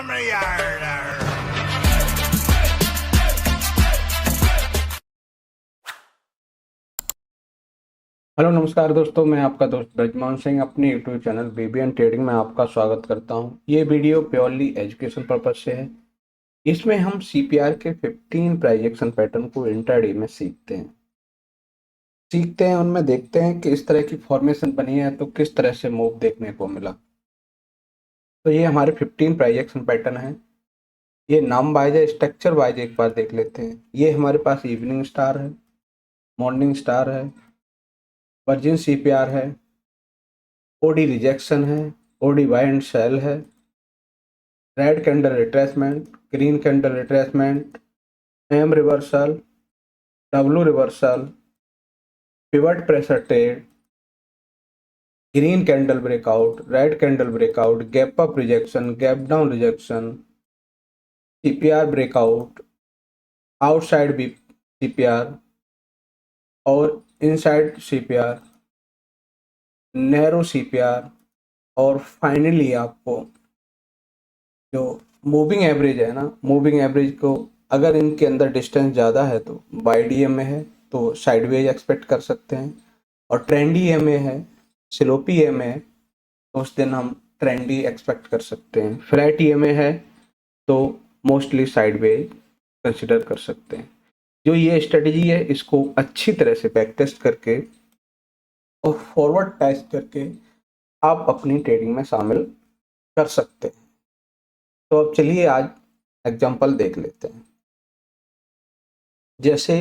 Hello नमस्कार दोस्तों, मैं आपका दोस्त ब्रजमान सिंह अपने यूट्यूब चैनल बीबीएन ट्रेडिंग में आपका स्वागत करता हूं। ये वीडियो प्योरली एजुकेशन पर्पज से है। इसमें हम सीपीआर के 15 प्राइजेक्शन पैटर्न को इंट्राडे में सीखते हैं उनमें देखते हैं कि इस तरह की फॉर्मेशन बनी है तो किस तरह से मूव देखने को मिला। तो ये हमारे 15 प्राइजेक्शन पैटर्न है। ये नाम वाइज है, स्ट्रक्चर वाइज एक बार देख लेते हैं। ये हमारे पास इवनिंग स्टार है, मॉर्निंग स्टार है, वर्जिन सीपीआर है, ओडी रिजेक्शन है, ओडी बाय एंड सेल है, red candle retracement, green candle retracement, M reversal, W reversal, pivot pressure trade, green candle breakout, red candle breakout, gap up rejection, gap down rejection, CPR breakout, outside B CPR और inside CPR, narrow CPR और finally आपको जो moving average है ना, moving average को अगर इनके अंदर डिस्टेंस ज़्यादा है तो बाय डीएमए है तो साइडवेज एक्सपेक्ट कर सकते हैं, और ट्रेंडी ईएमए है, स्लोपी ईएमए है तो उस दिन हम ट्रेंडी एक्सपेक्ट कर सकते हैं। फ्लैट ईएमए है तो मोस्टली साइडवेज कंसिडर कर सकते हैं। जो ये स्ट्रेटजी है इसको अच्छी तरह से बैक टेस्ट करके और फॉरवर्ड टेस्ट करके आप अपनी ट्रेडिंग में शामिल कर सकते हैं। तो अब चलिए आज एग्जांपल देख लेते हैं। जैसे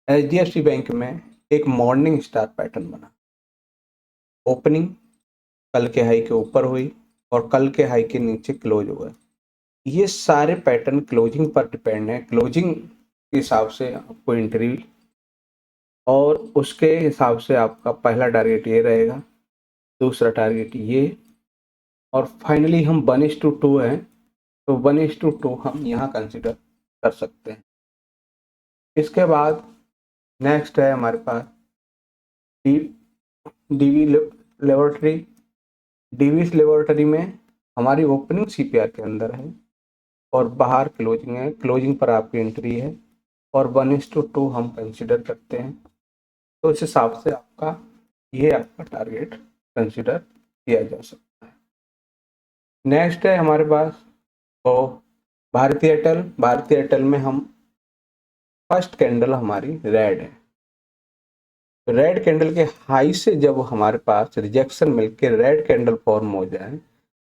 एचडीएफसी बैंक में एक मॉर्निंग स्टार पैटर्न बना, ओपनिंग कल के हाई के ऊपर हुई और कल के हाई के नीचे क्लोज हुआ। ये सारे पैटर्न क्लोजिंग पर डिपेंड है। क्लोजिंग के हिसाब से आपको एंट्री और उसके हिसाब से आपका पहला टारगेट ये रहेगा, दूसरा टारगेट ये, और फाइनली हम 1:2 हैं तो 1:2 हम यहाँ कंसिडर कर सकते हैं। इसके बाद नेक्स्ट है हमारे पास डीवी लेबोरेटरी। डीवी लेबोरेटरी में हमारी ओपनिंग सीपीआर के अंदर है और बाहर क्लोजिंग है। क्लोजिंग पर आपकी एंट्री है और 1:2 हम कंसिडर करते हैं। तो इस हिसाब से आपका टारगेट कंसिडर किया जा सकता है। नेक्स्ट है हमारे पास तो भारतीय एयरटेल। भारतीय एयरटेल में हम फर्स्ट कैंडल हमारी रेड है। रेड कैंडल के हाई से जब हमारे पास रिजेक्शन मिलके रेड कैंडल फॉर्म हो जाए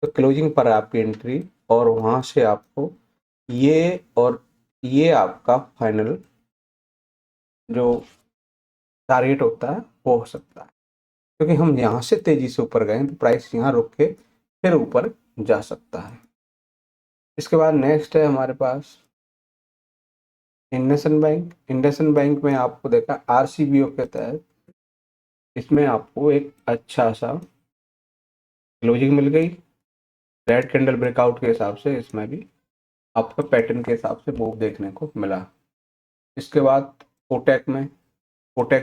तो क्लोजिंग पर आपकी एंट्री और वहां से आपको ये और ये आपका फाइनल जो टारगेट होता है वो हो सकता है, क्योंकि हम यहाँ से तेजी से ऊपर गए तो प्राइस यहाँ रुक के फिर ऊपर जा सकता है। इसके बाद नेक्स्ट है हमारे पास इंडसइंड बैंक। इंडसइंड बैंक में आपको देखा आरसीबीओ के तहत इसमें आपको एक अच्छा सा क्लोजिंग मिल गई रेड कैंडल ब्रेकआउट के हिसाब से। इसमें भी आपको पैटर्न के हिसाब से मूव देखने को मिला। इसके बाद कोटेक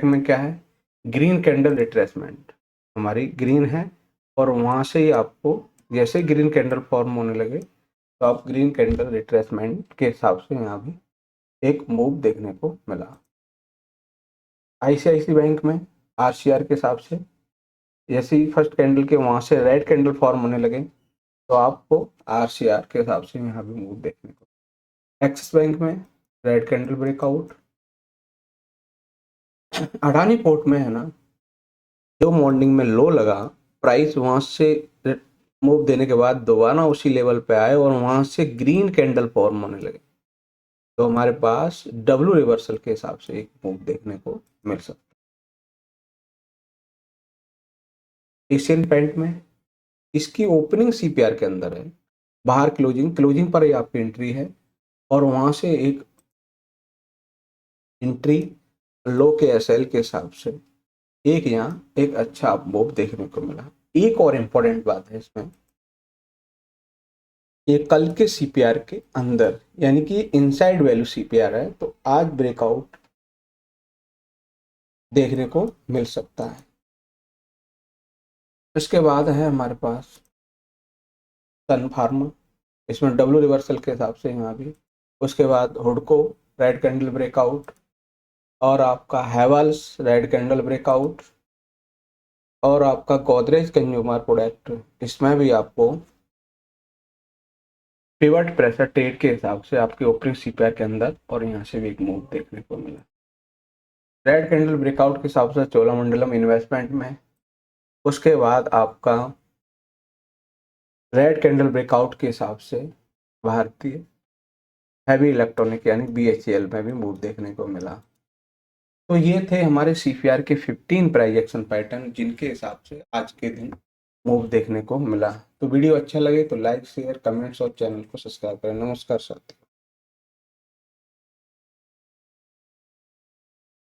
में क्या है, ग्रीन कैंडल रिट्रेसमेंट हमारी ग्रीन है और वहाँ से ही आपको जैसे ग्रीन कैंडल फॉर्म होने लगे तो आप ग्रीन कैंडल रिट्रेसमेंट के हिसाब से यहाँ भी एक मूव देखने को मिला। आईसीआईसी बैंक में आरसीआर के हिसाब से जैसे ही फर्स्ट कैंडल के वहाँ से रेड कैंडल फॉर्म होने लगे तो आपको आरसीआर के हिसाब से यहाँ भी मूव देखने को। एक्सिस बैंक में red candle breakout. Adani port में है ना, जो मॉर्निंग में लो लगा प्राइस वहाँ से मूव देने के बाद दोबारा उसी लेवल पे आए और वहाँ से ग्रीन कैंडल फॉर्म होने लगे तो हमारे पास डब्ल्यू रिवर्सल के हिसाब से एक मूव देखने को मिल सकता है। एशियन पेंट में इसकी ओपनिंग सीपीआर के अंदर है, बाहर क्लोजिंग पर ही आपकी एंट्री है और वहां से एक एंट्री लो के एसएल के हिसाब से एक यहाँ एक अच्छा मूव देखने को मिला। एक और इम्पोर्टेंट बात है इसमें, ये कल के सीपीआर के अंदर यानी कि इनसाइड वैल्यू सीपीआर है तो आज ब्रेकआउट देखने को मिल सकता है। इसके बाद है हमारे पास सन फार्मा। इसमें डब्ल्यू रिवर्सल के हिसाब से यहाँ भी। उसके बाद हुडको रेड कैंडल ब्रेकआउट, और आपका हैवल्स रेड कैंडल ब्रेकआउट, और आपका गोदरेज कंज्यूमर प्रोडक्ट, इसमें भी आपको पिवट प्रेशर ट्रेड के हिसाब से आपके ओपनिंग सीपीआर के अंदर और यहाँ से भी एक मूव देखने को मिला। रेड कैंडल ब्रेकआउट के हिसाब से चोलामंडलम इन्वेस्टमेंट में। उसके बाद आपका रेड कैंडल ब्रेकआउट के हिसाब से भारतीय हैवी इलेक्ट्रॉनिक यानी बीएचईएल में भी मूव देखने को मिला। तो ये थे हमारे सीपीआर के 15 प्राइस एक्शन पैटर्न जिनके हिसाब से आज के दिन मूव देखने को मिला। तो वीडियो अच्छा लगे तो लाइक शेयर कमेंट्स और चैनल को सब्सक्राइब करें। नमस्कार साथियों।